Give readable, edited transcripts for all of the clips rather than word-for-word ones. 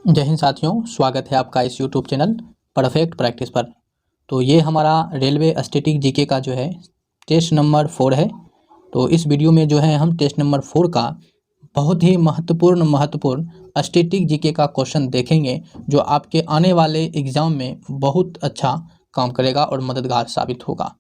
जय हिंद साथियों, स्वागत है आपका इस यूट्यूब चैनल परफेक्ट प्रैक्टिस पर। तो ये हमारा रेलवे स्टैटिक जीके का जो है टेस्ट नंबर 4 है। तो इस वीडियो में जो है हम टेस्ट नंबर 4 का बहुत ही महत्वपूर्ण स्टैटिक जीके का क्वेश्चन देखेंगे, जो आपके आने वाले एग्ज़ाम में बहुत अच्छा काम करेगा और मददगार साबित होगा।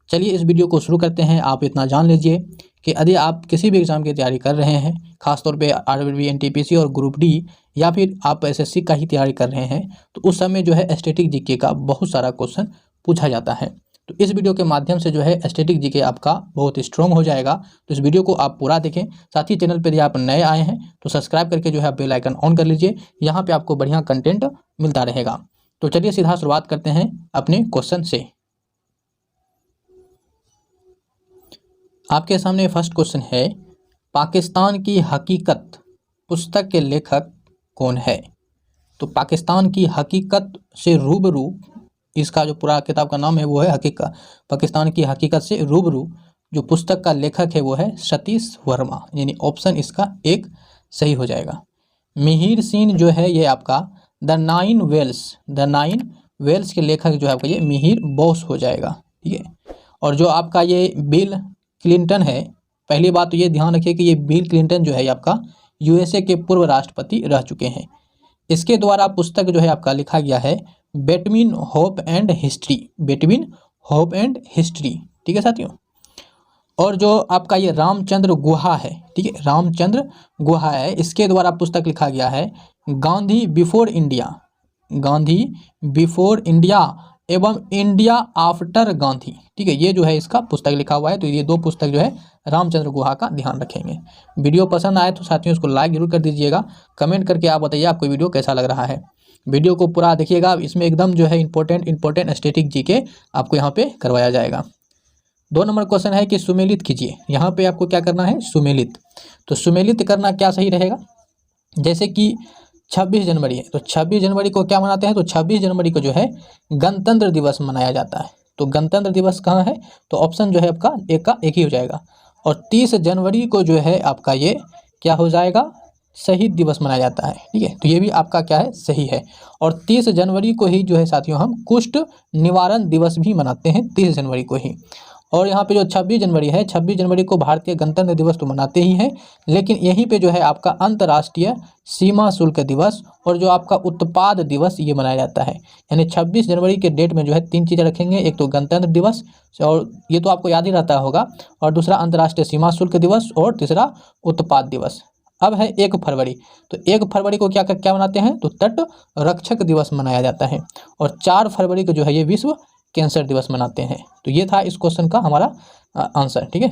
चलिए इस वीडियो को शुरू करते हैं। आप इतना जान लीजिए कि यदि आप किसी भी एग्ज़ाम की तैयारी कर रहे हैं, खासतौर पे आरआरबी, एनटीपीसी और ग्रुप डी, या फिर आप एसएससी का ही तैयारी कर रहे हैं, तो उस समय जो है स्टैटिक जीके का बहुत सारा क्वेश्चन पूछा जाता है। तो इस वीडियो के माध्यम से जो है स्टैटिक जीके आपका बहुत स्ट्रॉन्ग हो जाएगा। तो इस वीडियो को आप पूरा देखें। साथ ही चैनल पर यदि आप नए आए हैं तो सब्सक्राइब करके जो है बेल आइकन ऑन कर लीजिए। यहाँ पर आपको बढ़िया कंटेंट मिलता रहेगा। तो चलिए सीधा शुरुआत करते हैं अपने क्वेश्चन से। आपके सामने फर्स्ट क्वेश्चन है, पाकिस्तान की हकीकत पुस्तक के लेखक कौन है? तो पाकिस्तान की हकीकत से रूबरू, इसका जो पूरा किताब का नाम है वो है हकीकत, पाकिस्तान की हकीकत से रूबरू। जो पुस्तक का लेखक है वो है सतीश वर्मा, यानी ऑप्शन इसका एक सही हो जाएगा। मिहिर सिंह जो है ये आपका द नाइन वेल्स के लेखक जो है आपका ये मिहिर बोस हो जाएगा। ठीक है। और जो आपका ये बिल क्लिंटन है, पहली बात तो ये ध्यान रखिए कि ये बिल क्लिंटन जो है आपका यूएसए के पूर्व राष्ट्रपति रह चुके हैं। इसके द्वारा पुस्तक जो है आपका लिखा गया है बिटवीन होप एंड हिस्ट्री। ठीक है साथियों। और जो आपका ये रामचंद्र गुहा है, ठीक है, रामचंद्र गुहा है, इसके द्वारा पुस्तक लिखा गया है गांधी बिफोर इंडिया एवं इंडिया आफ्टर गांधी। ठीक है, ये जो है इसका पुस्तक लिखा हुआ है। तो ये दो पुस्तक जो है रामचंद्र गुहा का ध्यान रखेंगे। वीडियो पसंद आए तो साथियों इसको लाइक जरूर कर दीजिएगा। कमेंट करके आप बताइए आपको वीडियो कैसा लग रहा है। वीडियो को पूरा देखिएगा, इसमें एकदम जो है इंपॉर्टेंट स्टैटिक जीके आपको यहाँ पे करवाया जाएगा। 2 नंबर क्वेश्चन है कि सुमेलित कीजिए। यहाँ पे आपको क्या करना है, सुमेलित। तो सुमेलित करना क्या सही रहेगा? जैसे कि 26 जनवरी है, तो 26 जनवरी को क्या मनाते हैं? तो 26 जनवरी को जो है गणतंत्र दिवस मनाया जाता है। तो गणतंत्र दिवस कहाँ है? तो ऑप्शन जो है आपका एक का एक ही हो जाएगा। और 30 जनवरी को जो है आपका ये क्या हो जाएगा, शहीद दिवस मनाया जाता है। ठीक है, तो ये भी आपका क्या है, सही है। और 30 जनवरी को ही जो है साथियों हम कुष्ठ निवारण दिवस भी मनाते हैं, 30 जनवरी को ही। और यहाँ पे जो 26 जनवरी है, 26 जनवरी को भारतीय गणतंत्र दिवस तो मनाते ही हैं, लेकिन यहीं पे जो है आपका अंतर्राष्ट्रीय सीमा शुल्क दिवस और जो आपका उत्पाद दिवस ये मनाया जाता है। यानी 26 जनवरी के डेट में जो है 3 चीज़ें रखेंगे, एक तो गणतंत्र दिवस, और ये तो आपको याद ही रहता होगा, और दूसरा अंतर्राष्ट्रीय सीमा शुल्क दिवस, और तीसरा उत्पाद दिवस। अब है 1 फरवरी, तो 1 फरवरी को क्या मनाते हैं? तो तट रक्षक दिवस मनाया जाता है। और 4 फरवरी को जो है ये विश्व कैंसर दिवस मनाते हैं। तो ये था इस क्वेश्चन का हमारा आंसर। ठीक है,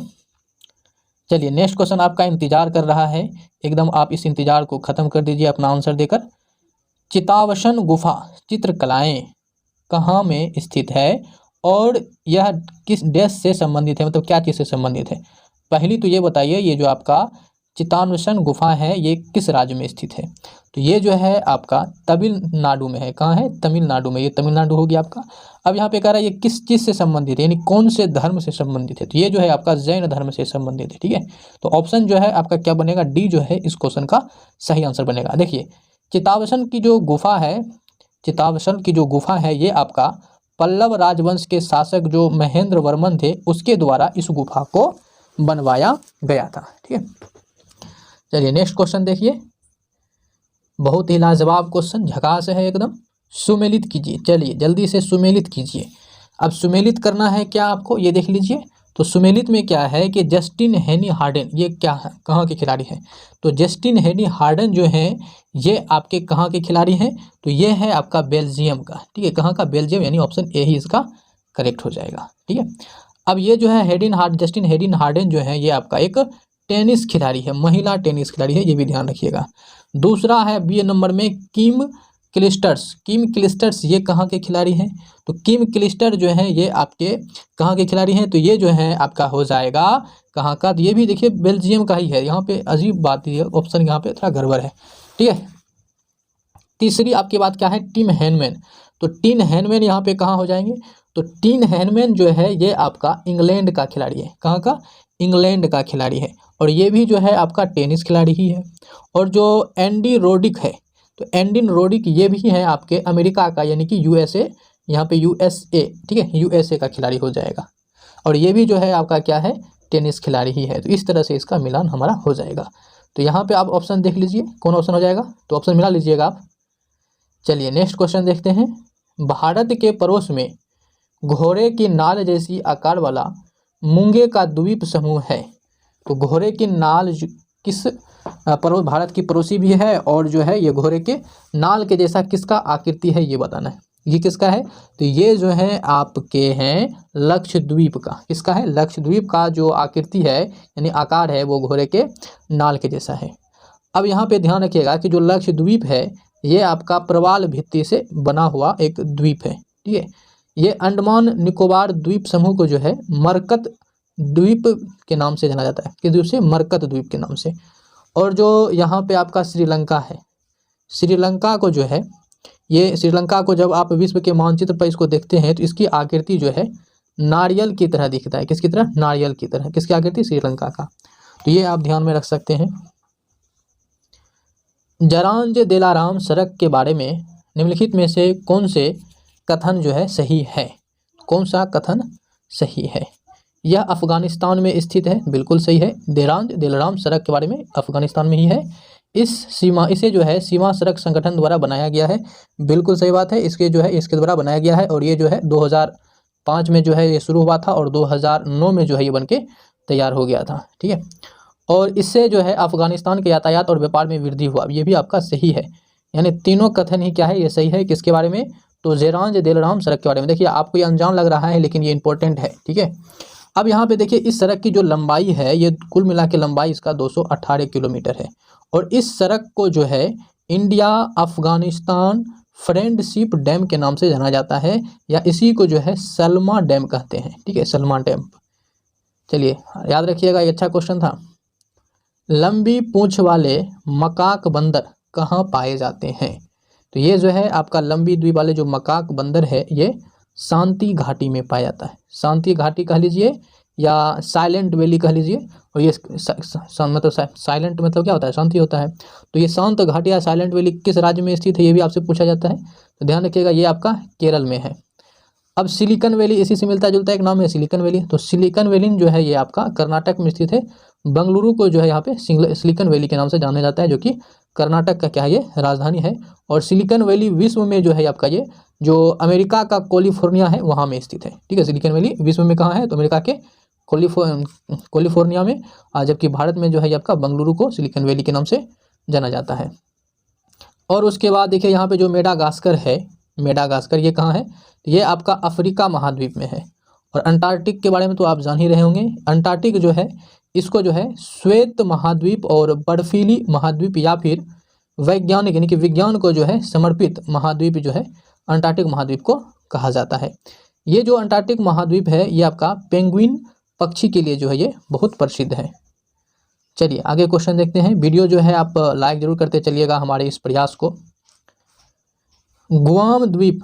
चलिए नेक्स्ट क्वेश्चन आपका इंतजार कर रहा है, एकदम आप इस इंतजार को खत्म कर दीजिए अपना आंसर देकर। चितावसन गुफा चित्रकलाएं कहाँ में स्थित है और यह किस देश से संबंधित है, मतलब क्या चीज़ से संबंधित है? पहली तो ये बताइए, ये जो आपका चितावसन गुफा है ये किस राज्य में स्थित है? तो ये जो है आपका तमिलनाडु में है। कहाँ है? तमिलनाडु में। ये तमिलनाडु हो गया आपका। अब यहाँ पे कह रहा है ये किस चीज़ से संबंधित है, यानी कौन से धर्म से संबंधित है? तो ये जो है आपका जैन धर्म से संबंधित है। ठीक है, तो ऑप्शन जो है आपका क्या बनेगा, डी जो है इस क्वेश्चन का सही आंसर बनेगा। देखिए चितावसन की जो गुफा है ये आपका पल्लव राजवंश के शासक जो महेंद्र वर्मन थे उसके द्वारा इस गुफा को बनवाया गया था। ठीक है, चलिए नेक्स्ट क्वेश्चन देखिए, बहुत ही लाजवाब क्वेश्चन, झकास है एकदम। सुमेलित कीजिए, चलिए जल्दी से सुमेलित कीजिए। अब सुमेलित करना है क्या आपको, ये देख लीजिए। तो सुमेलित में क्या है कि जस्टिन हेनी हार्डन, ये क्या है, कहाँ के खिलाड़ी हैं? तो जस्टिन हेनी हार्डन जो है ये आपके कहाँ के खिलाड़ी हैं? तो ये है आपका बेल्जियम का। ठीक है, कहाँ का? बेल्जियम, यानी ऑप्शन ए ही इसका करेक्ट हो जाएगा। ठीक है, अब ये जो है जस्टिन हेडिन हार्डन जो है ये आपका एक टेनिस खिलाड़ी है, महिला टेनिस खिलाड़ी है, ये भी ध्यान रखिएगा। दूसरा है बी नंबर में किम क्लिस्टर्स, ये कहाँ के खिलाड़ी हैं? तो किम क्लिस्टर जो है ये आपके कहाँ के खिलाड़ी हैं? तो ये जो है आपका हो जाएगा कहाँ का? तो ये भी देखिए बेल्जियम का ही है। यहाँ पे अजीब बात है, ऑप्शन यहाँ पे थोड़ा गड़बड़ है। ठीक है, तीसरी आपकी बात क्या है, टिम हैनमैन। तो टिम हैनमैन यहाँ पे कहाँ हो जाएंगे? तो टिम हैनमैन जो है ये आपका इंग्लैंड का खिलाड़ी है। कहाँ का? इंग्लैंड का खिलाड़ी है, और ये भी जो है आपका टेनिस खिलाड़ी ही है। और जो एंडी रोडिक है, तो एंडिन रोडिक ये भी है आपके अमेरिका का, यानी कि यूएसए, यहाँ पे यूएसए, ठीक है, यूएसए का खिलाड़ी हो जाएगा। और ये भी जो है आपका क्या है, टेनिस खिलाड़ी ही है। तो इस तरह से इसका मिलान हमारा हो जाएगा। तो यहाँ पे आप ऑप्शन देख लीजिए कौन ऑप्शन हो जाएगा, तो ऑप्शन मिला लीजिएगा आप। चलिए नेक्स्ट क्वेश्चन देखते हैं। भारत के पड़ोस में घोड़े की नाल जैसी आकार वाला मूंगे का द्वीप समूह है। तो घोड़े की नाल किस पड़ोस, भारत की पड़ोसी भी है, और जो है ये घोड़े के नाल के जैसा किसका आकृति है ये बताना है। ये किसका है, तो ये जो है आपके हैं लक्षद्वीप का। किसका है, लक्षद्वीप का जो आकृति है यानी आकार है वो घोड़े के नाल के जैसा है। अब यहाँ पे ध्यान रखिएगा कि जो लक्षद्वीप है ये आपका प्रवाल भित्ति से बना हुआ एक द्वीप है, ठीक है। ये अंडमान निकोबार द्वीप समूह को जो है मरकत द्वीप के नाम से जाना जाता है। किस द्वीप से, मरकत द्वीप के नाम से। और जो यहाँ पे आपका श्रीलंका है, श्रीलंका को जो है, ये श्रीलंका को जब आप विश्व के मानचित्र पर इसको देखते हैं तो इसकी आकृति जो है नारियल की तरह दिखता है। किसकी तरह, नारियल की तरह। किसकी आकृति, श्रीलंका का। तो ये आप ध्यान में रख सकते हैं। जरांज दिलाराम सड़क के बारे में निम्नलिखित में से कौन से कथन जो है सही है। कौन सा कथन सही है। यह अफगानिस्तान में स्थित है, बिल्कुल सही है। जरांज दिलाराम सड़क के बारे में अफगानिस्तान में ही है। इसे जो है सीमा सड़क संगठन द्वारा बनाया गया है, बिल्कुल सही बात है। इसके जो है इसके द्वारा बनाया गया है, और ये जो है 2005 में जो है ये शुरू हुआ था, और 2009 में जो है ये बनके तैयार हो गया था, ठीक है। और इससे जो है अफगानिस्तान के यातायात और व्यापार में वृद्धि हुआ, ये भी आपका सही है। यानी तीनों कथन ही क्या है, ये सही है। किसके बारे में, तो जरांज दिलाराम सड़क के बारे में। देखिए आपको ये अनजान लग रहा है लेकिन ये इंपॉर्टेंट है, ठीक है। अब यहाँ पे देखिए इस सड़क की जो लंबाई है, ये कुल मिला के लंबाई इसका 218 किलोमीटर है। और इस सड़क को जो है इंडिया अफगानिस्तान फ्रेंडशिप डैम के नाम से जाना जाता है, या इसी को जो है सलमा डैम कहते हैं, ठीक है, सलमा डैम। चलिए याद रखिएगा, ये अच्छा क्वेश्चन था। लंबी पूंछ वाले मकाक बंदर कहाँ पाए जाते हैं। तो ये जो है आपका लंबी द्वीप वाले जो मकाक बंदर है ये शांति घाटी में पाया जाता है। शांति घाटी कह लीजिए या साइलेंट वैली कह लीजिए। और ये मतलब साइलेंट मतलब क्या होता है, शांति होता है। तो ये शांत घाटी या साइलेंट वैली किस राज्य में स्थित है ये भी आपसे पूछा जाता है। तो ध्यान रखिएगा ये आपका केरल में है। अब सिलिकन वैली इसी से मिलता जुलता एक नाम है सिलिकन वैली। तो सिलिकन वैली जो है ये आपका कर्नाटक में स्थित है। बंगलुरु को जो है यहाँ पे सिलिकन वैली के नाम से जाना जाता है, जो कि कर्नाटक का क्या है, ये राजधानी है। और सिलिकन वैली विश्व में जो है आपका ये जो अमेरिका का कैलिफोर्निया है वहाँ में स्थित है, ठीक है। सिलिकन वैली विश्व में कहाँ है, तो अमेरिका के कैलिफोर्निया में। जबकि भारत में जो है आपका बंगलुरु को सिलिकन वैली के नाम से जाना जाता है। और उसके बाद देखिए यहाँ पे जो मेडागास्कर है, मेडागास्कर ये कहाँ है, ये आपका अफ्रीका महाद्वीप में है। और अंटार्कटिक के बारे में तो आप जान ही रहे होंगे। अंटार्कटिक जो है इसको जो है श्वेत महाद्वीप और बर्फीली महाद्वीप या फिर वैज्ञानिक यानी कि विज्ञान को जो है समर्पित महाद्वीप जो है अंटार्कटिक महाद्वीप को कहा जाता है। ये जो अंटार्कटिक महाद्वीप है ये आपका पेंगुइन पक्षी के लिए जो है ये बहुत प्रसिद्ध है। चलिए आगे क्वेश्चन देखते हैं। वीडियो जो है आप लाइक जरूर करते चलिएगा हमारे इस प्रयास को। गुआम द्वीप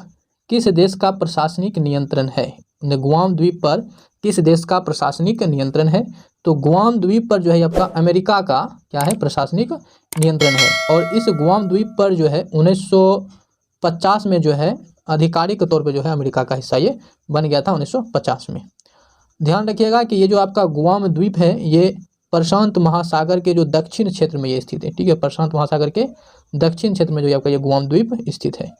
किस देश का प्रशासनिक नियंत्रण है। गुआम द्वीप पर किस देश का प्रशासनिक नियंत्रण है। तो गुआम द्वीप पर जो है आपका अमेरिका का क्या है, प्रशासनिक नियंत्रण है। और इस गुआम द्वीप पर जो है 1950 में जो है आधिकारिक तौर पे जो है अमेरिका का हिस्सा ये बन गया था 1950 में। ध्यान रखिएगा कि ये जो आपका गुआम द्वीप है ये प्रशांत महासागर के जो दक्षिण क्षेत्र में ये स्थित है, ठीक है। प्रशांत महासागर के दक्षिण क्षेत्र में जो आपका ये गुआम द्वीप स्थित है।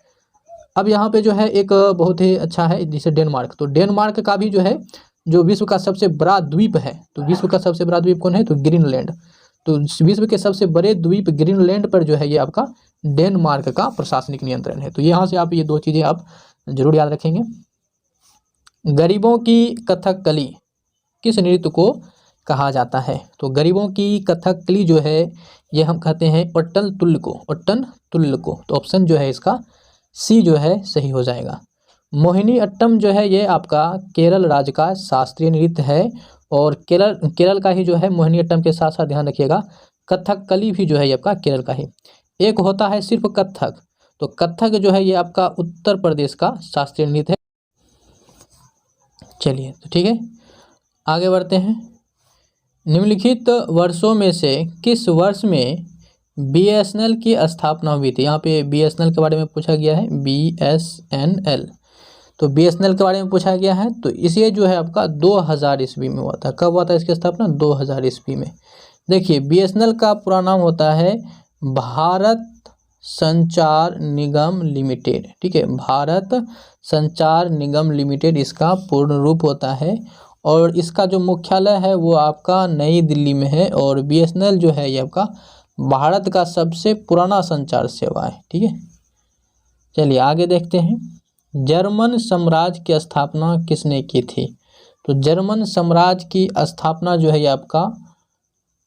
अब यहाँ पे जो है एक बहुत ही अच्छा है जिसे डेनमार्क। तो डेनमार्क का भी जो है जो विश्व का सबसे बड़ा द्वीप है, तो विश्व का सबसे बड़ा द्वीप कौन है, तो ग्रीनलैंड। तो विश्व के सबसे बड़े द्वीप ग्रीनलैंड पर जो है ये आपका डेनमार्क का प्रशासनिक नियंत्रण है। तो यहाँ से आप ये दो चीज़ें आप जरूर याद रखेंगे। गरीबों की कथकली किस नृत्य को कहा जाता है। तो गरीबों की कथकली जो है ये हम कहते हैं पट्टन तुल्य को, पट्टन तुल्य को। तो ऑप्शन जो है इसका सी जो है सही हो जाएगा। मोहिनी अट्टम जो है ये आपका केरल राज्य का शास्त्रीय नृत्य है। और केरल का ही जो है मोहिनी अट्टम के साथ साथ ध्यान रखिएगा कथकली भी जो है ये आपका केरल का ही। एक होता है सिर्फ कथक, तो कथक जो है ये आपका उत्तर प्रदेश का शास्त्रीय नृत्य है। चलिए तो ठीक है आगे बढ़ते हैं। निम्नलिखित वर्षों में से किस वर्ष में बीएसएनएल की स्थापना हुई थी। यहाँ पे बीएसएनएल के बारे में पूछा गया है, बीएसएनएल, तो बीएसएनएल के बारे में पूछा गया है। तो इसे जो है आपका 2000 ईस्वी में हुआ था। कब हुआ था इसकी स्थापना? 2000 ईस्वी में। देखिए बीएसएनएल का पूरा नाम होता है भारत संचार निगम लिमिटेड, ठीक है, भारत संचार निगम लिमिटेड इसका पूर्ण रूप होता है। और इसका जो मुख्यालय है वो आपका नई दिल्ली में है। और बीएसएनएल जो है ये आपका भारत का सबसे पुराना संचार सेवा है, ठीक है। चलिए आगे देखते हैं। जर्मन साम्राज्य की स्थापना किसने की थी? तो जर्मन साम्राज्य की स्थापना जो है ये आपका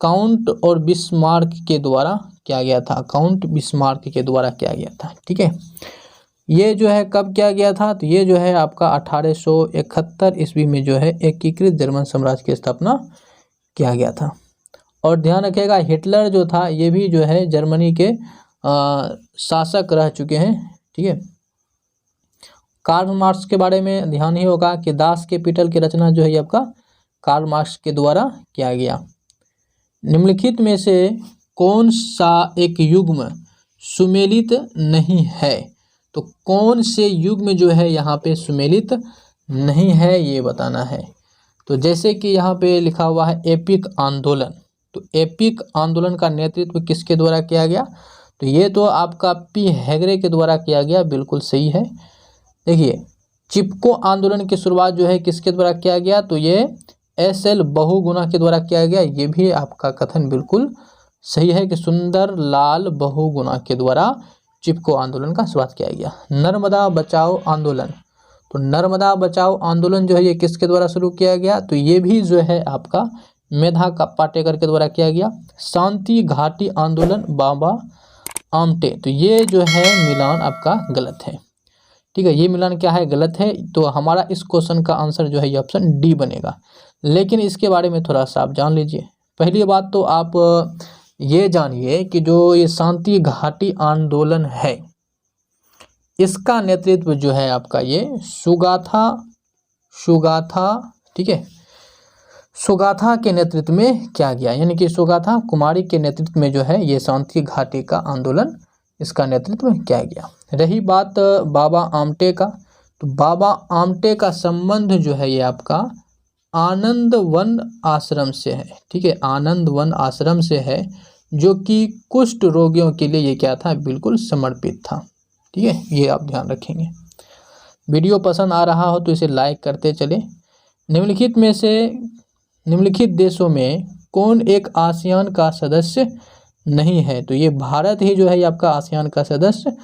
काउंट और बिस्मार्क के द्वारा किया गया था। काउंट बिस्मार्क के द्वारा किया गया था, ठीक है। ये जो है कब किया गया था? तो ये जो है आपका 1871 ईस्वी में जो है एकीकृत जर्मन साम्राज्य की स्थापना किया गया था। और ध्यान रखिएगा हिटलर जो था ये भी जो है जर्मनी के शासक रह चुके हैं, ठीक है। कार्ल मार्क्स के बारे में ध्यान ही होगा कि दास कैपिटल की रचना जो है ये आपका कार्ल मार्क्स के द्वारा किया गया। निम्नलिखित में से कौन सा एक युग्म सुमेलित नहीं है? तो कौन से युग्म जो है यहाँ पे सुमेलित नहीं है ये बताना है। तो जैसे कि यहाँ पे लिखा हुआ है एपिक आंदोलन, तो एपिक आंदोलन का नेतृत्व किसके द्वारा किया गया? तो ये तो आपका पी हेगड़े के द्वारा किया गया, बिल्कुल सही है। देखिए चिपको आंदोलन की शुरुआत जो है किसके द्वारा किया गया? तो ये एसएल बहुगुणा के द्वारा किया गया। ये भी आपका कथन बिल्कुल सही है कि सुंदर लाल बहुगुणा के द्वारा चिपको आंदोलन का शुरुआत किया गया। नर्मदा बचाओ आंदोलन, तो नर्मदा बचाओ आंदोलन जो है ये किसके द्वारा शुरू किया गया? तो ये भी जो है आपका मेधा पाटेकर के द्वारा किया गया। शांति घाटी आंदोलन बाबा आमटे, तो ये जो है मिलान आपका गलत है, ठीक है। ये मिलान क्या है? गलत है। तो हमारा इस क्वेश्चन का आंसर जो है ये ऑप्शन डी बनेगा। लेकिन इसके बारे में थोड़ा सा आप जान लीजिए। पहली बात तो आप ये जानिए कि जो ये शांति घाटी आंदोलन है इसका नेतृत्व जो है आपका ये सुगाथा, ठीक है, सुगाथा के नेतृत्व में किया गया। यानी कि सुगाथा कुमारी के नेतृत्व में जो है ये शांति घाटी का आंदोलन इसका नेतृत्व किया गया। रही बात बाबा आमटे का, तो बाबा आमटे का संबंध जो है ये आपका आनंद वन आश्रम से है, ठीक है, आनंद वन आश्रम से है जो कि कुष्ठ रोगियों के लिए ये क्या था? बिल्कुल समर्पित था, ठीक है। ये आप ध्यान रखेंगे। वीडियो पसंद आ रहा हो तो इसे लाइक करते चले। निम्नलिखित में से निम्नलिखित देशों में कौन एक आसियान का सदस्य नहीं है? तो ये भारत ही जो है ये आपका आसियान का सदस्य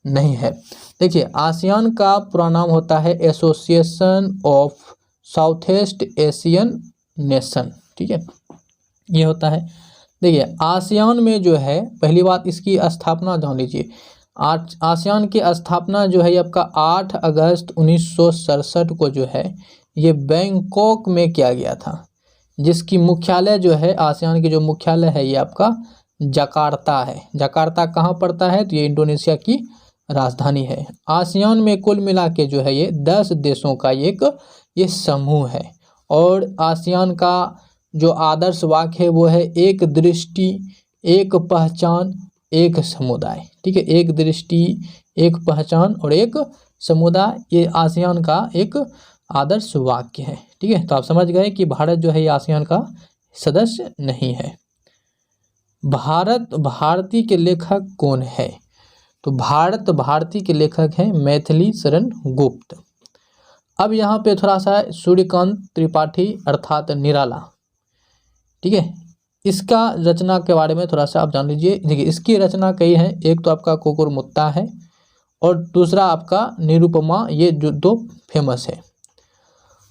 नहीं है। देखिए आसियान का पूरा नाम होता है association of south east Asian nation, ठीक है, ये होता है। देखिए आसियान में जो है पहली बात इसकी स्थापना जान लीजिए। आसियान की स्थापना जो है ये आपका 8 अगस्त 1967 को जो है ये बैंकॉक में किया गया था, जिसकी मुख्यालय जो है आसियान की जो मुख्यालय है ये आपका जकार्ता है। जकार्ता कहाँ पड़ता है? तो ये इंडोनेशिया की राजधानी है। आसियान में कुल मिला के जो है ये 10 देशों का एक ये समूह है। और आसियान का जो आदर्श वाक्य है वो है एक दृष्टि, एक पहचान, एक समुदाय, ठीक है, एक दृष्टि, एक पहचान और एक समुदाय, ये आसियान का एक आदर्श वाक्य है, ठीक है। तो आप समझ गए कि भारत जो है ये आसियान का सदस्य नहीं है। भारत भारती के लेखक कौन है? तो भारत भारती के लेखक हैं मैथिली शरण गुप्त। अब यहाँ पे थोड़ा सा सूर्यकांत त्रिपाठी अर्थात निराला, ठीक है, इसका रचना के बारे में थोड़ा सा आप जान लीजिए। देखिए इसकी रचना कई है, एक तो आपका कुकुरमुत्ता है और दूसरा आपका निरुपमा, ये जो दो फेमस है।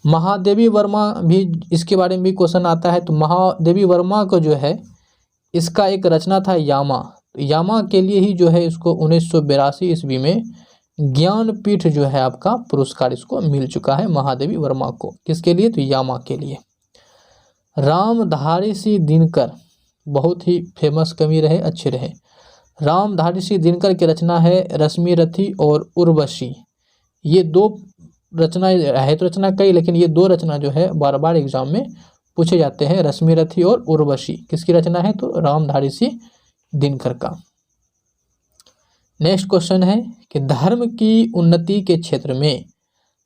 महादेवी वर्मा भी इसके बारे में भी क्वेश्चन आता है। तो महादेवी वर्मा को जो है इसका एक रचना था यामा, तो यामा के लिए ही जो है इसको 1982 ईस्वी में ज्ञानपीठ जो है आपका पुरस्कार इसको मिल चुका है महादेवी वर्मा को। किसके लिए? तो यामा के लिए। रामधारी सिंह दिनकर बहुत ही फेमस कवि रहे, अच्छे रहे। रामधारी सिंह दिनकर की रचना है रश्मि रथी और उर्वशी। ये दो रचना है, तो रचना कई, लेकिन ये दो रचना जो है बार बार एग्जाम में पूछे जाते हैं, रश्मि रथी और उर्वशी। किसकी रचना है? तो रामधारी सिंह दिनकर का। नेक्स्ट क्वेश्चन है कि धर्म की उन्नति के क्षेत्र में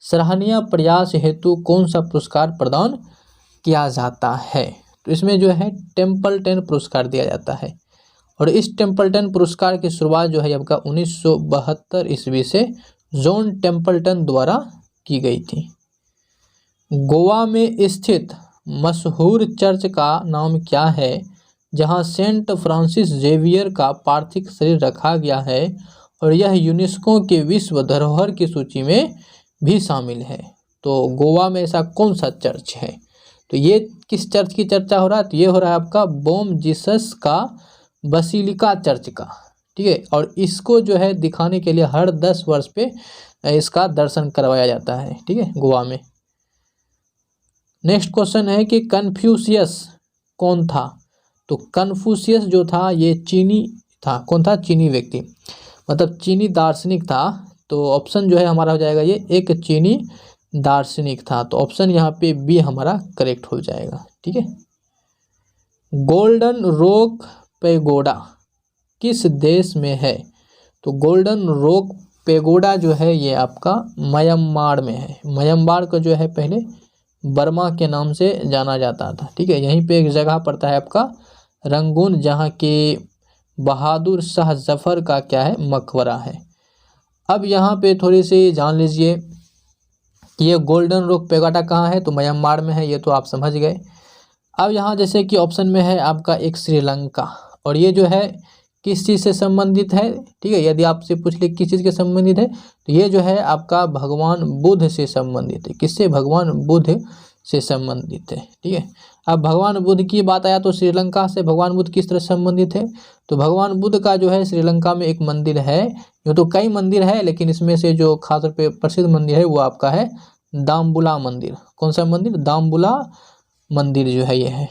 सराहनीय प्रयास हेतु कौन सा पुरस्कार प्रदान किया जाता है? तो इसमें जो है टेम्पल्टन पुरस्कार दिया जाता है और इस टेम्पल्टन पुरस्कार की शुरुआत जो है आपका 1972 ईस्वी से जॉन टेम्पल्टन द्वारा की गई थी। गोवा में स्थित मशहूर चर्च का नाम क्या है जहां सेंट फ्रांसिस जेवियर का पार्थिव शरीर रखा गया है और यह यूनेस्को के विश्व धरोहर की सूची में भी शामिल है? तो गोवा में ऐसा कौन सा चर्च है? तो ये किस चर्च की चर्चा हो रहा है? तो ये हो रहा है आपका बॉम जीसस का बसिलिका चर्च का, ठीक है। और इसको जो है दिखाने के लिए हर 10 वर्ष पे इसका दर्शन करवाया जाता है, ठीक है, गोवा में। नेक्स्ट क्वेश्चन है कि कन्फ्यूशियस कौन था? तो कन्फ्यूशियस जो था ये चीनी था। कौन था? चीनी व्यक्ति, मतलब चीनी दार्शनिक था। तो ऑप्शन जो है हमारा हो जाएगा ये एक चीनी दार्शनिक था। तो ऑप्शन यहाँ पे बी हमारा करेक्ट हो जाएगा, ठीक है। गोल्डन रॉक पैगोडा किस देश में है? तो गोल्डन रॉक पैगोडा जो है ये आपका म्यांमार में है। म्यांमार को जो है पहले बर्मा के नाम से जाना जाता था, ठीक है। यहीं पे एक जगह पड़ता है आपका रंगून, जहाँ के बहादुर शाह जफर का क्या है मकबरा है। अब यहाँ पे थोड़ी सी जान लीजिए कि ये गोल्डन रॉक पैगोडा कहाँ है? तो म्यांमार में है, ये तो आप समझ गए। अब यहाँ जैसे कि ऑप्शन में है आपका एक श्रीलंका, और ये जो है किस चीज़ से संबंधित है, ठीक है। यदि आपसे पूछ ले किस चीज़ के संबंधित है, तो ये जो है आपका भगवान बुद्ध से संबंधित है। किससे? भगवान बुद्ध से संबंधित है, ठीक है। अब भगवान बुद्ध की बात आया तो श्रीलंका से भगवान बुद्ध किस तरह संबंधित है? तो भगवान बुद्ध का जो है श्रीलंका में एक मंदिर है। जो तो कई मंदिर है, लेकिन इसमें से जो खास तौर पे प्रसिद्ध मंदिर है वो आपका है दामबुला मंदिर। कौन सा मंदिर? दामबुला मंदिर जो है ये है।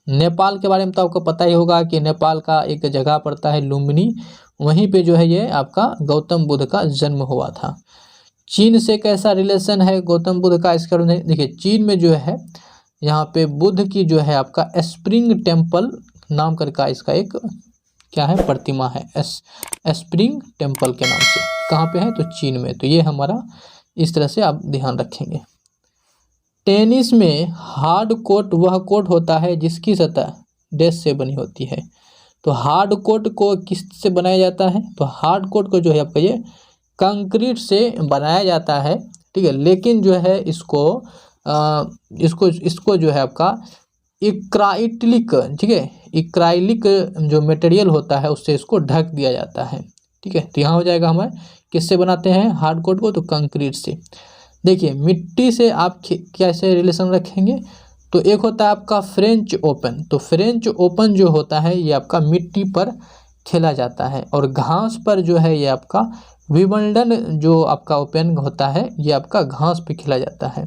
नेपाल के बारे में तो आपको पता ही होगा कि नेपाल का एक जगह पड़ता है लुम्बिनी, वहीं पे जो है ये आपका गौतम बुद्ध का जन्म हुआ था। चीन से कैसा रिलेशन है गौतम बुद्ध का? इसका देखिए, चीन में जो है यहाँ पे बुद्ध की जो है आपका स्प्रिंग टेम्पल नाम करके इसका एक क्या है प्रतिमा है, स्प्रिंग टेम्पल के नाम से। कहाँ पे है? तो चीन में। तो ये हमारा इस तरह से आप ध्यान रखेंगे। टेनिस में हार्ड कोर्ट वह कोर्ट होता है जिसकी सतह डैश से बनी होती है। तो हार्ड कोर्ट को किस से बनाया जाता है? तो हार्ड कोर्ट को जो है आपका ये कंक्रीट से बनाया जाता है, ठीक है। लेकिन जो है इसको जो है आपका एक्राइलिक, ठीक है, एक्राइलिक जो मटेरियल होता है उससे इसको ढक दिया जाता है, ठीक है। तो यहाँ हो जाएगा हमारे किससे बनाते हैं हार्ड कोर्ट को? तो कंक्रीट से। देखिए, मिट्टी से आप कैसे रिलेशन रखेंगे? तो एक होता है आपका फ्रेंच ओपन। तो फ्रेंच ओपन जो होता है ये आपका मिट्टी पर खेला जाता है, और घास पर जो है ये आपका विंबलडन जो आपका ओपन होता है ये आपका घास पे खेला जाता है।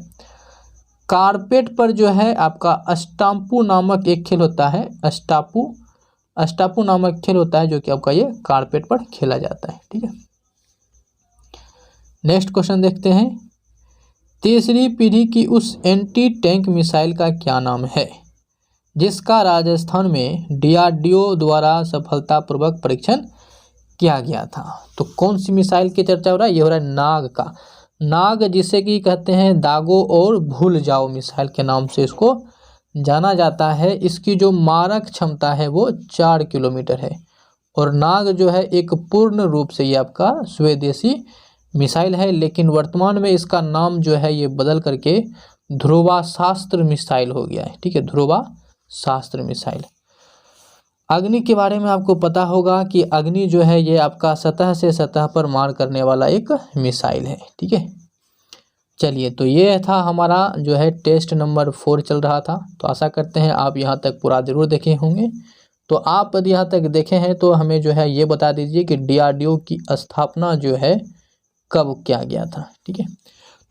कारपेट पर जो है आपका अस्टापू नामक एक खेल होता है। अस्टापू नामक खेल होता है जो कि आपका ये कारपेट पर खेला जाता है, ठीक है। नेक्स्ट क्वेश्चन देखते हैं। तीसरी पीढ़ी की उस एंटी टैंक मिसाइल का क्या नाम है जिसका राजस्थान में DRDO द्वारा सफलतापूर्वक परीक्षण किया गया था? तो कौन सी मिसाइल की चर्चा हो रहा है? ये हो रहा है नाग का। नाग जिसे कि कहते हैं दागो और भूल जाओ मिसाइल के नाम से इसको जाना जाता है। इसकी जो मारक क्षमता है वो 4 किलोमीटर है, और नाग जो है एक पूर्ण रूप से ये आपका स्वदेशी मिसाइल है। लेकिन वर्तमान में इसका नाम जो है ये बदल करके ध्रुवास्त्र मिसाइल हो गया है, ठीक है, ध्रुवास्त्र मिसाइल। अग्नि के बारे में आपको पता होगा कि अग्नि जो है ये आपका सतह से सतह पर मार करने वाला एक मिसाइल है, ठीक है। चलिए, तो ये था हमारा जो है टेस्ट नंबर 4 चल रहा था। तो आशा करते हैं आप यहाँ तक पूरा जरूर देखे होंगे। तो आप यदि यहाँ तक देखे हैं तो हमें जो है ये बता दीजिए कि DRDO की स्थापना जो है कब किया गया था, ठीक है।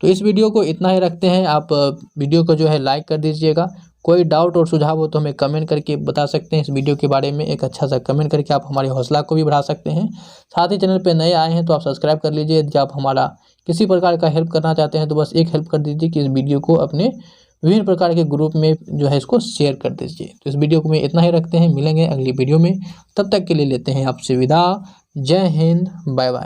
तो इस वीडियो को इतना ही रखते हैं। आप वीडियो को जो है लाइक कर दीजिएगा। कोई डाउट और सुझाव हो तो हमें कमेंट करके बता सकते हैं। इस वीडियो के बारे में एक अच्छा सा कमेंट करके आप हमारी हौसला को भी बढ़ा सकते हैं। साथ ही चैनल पे नए आए हैं तो आप सब्सक्राइब कर लीजिए। यदि आप हमारा किसी प्रकार का हेल्प करना चाहते हैं तो बस एक हेल्प कर दीजिए कि इस वीडियो को अपने विभिन्न प्रकार के ग्रुप में जो है इसको शेयर कर दीजिए। तो इस वीडियो को में इतना ही रखते हैं, मिलेंगे अगली वीडियो में, तब तक के लिए लेते हैं आपसे विदा। जय हिंद, बाय बाय।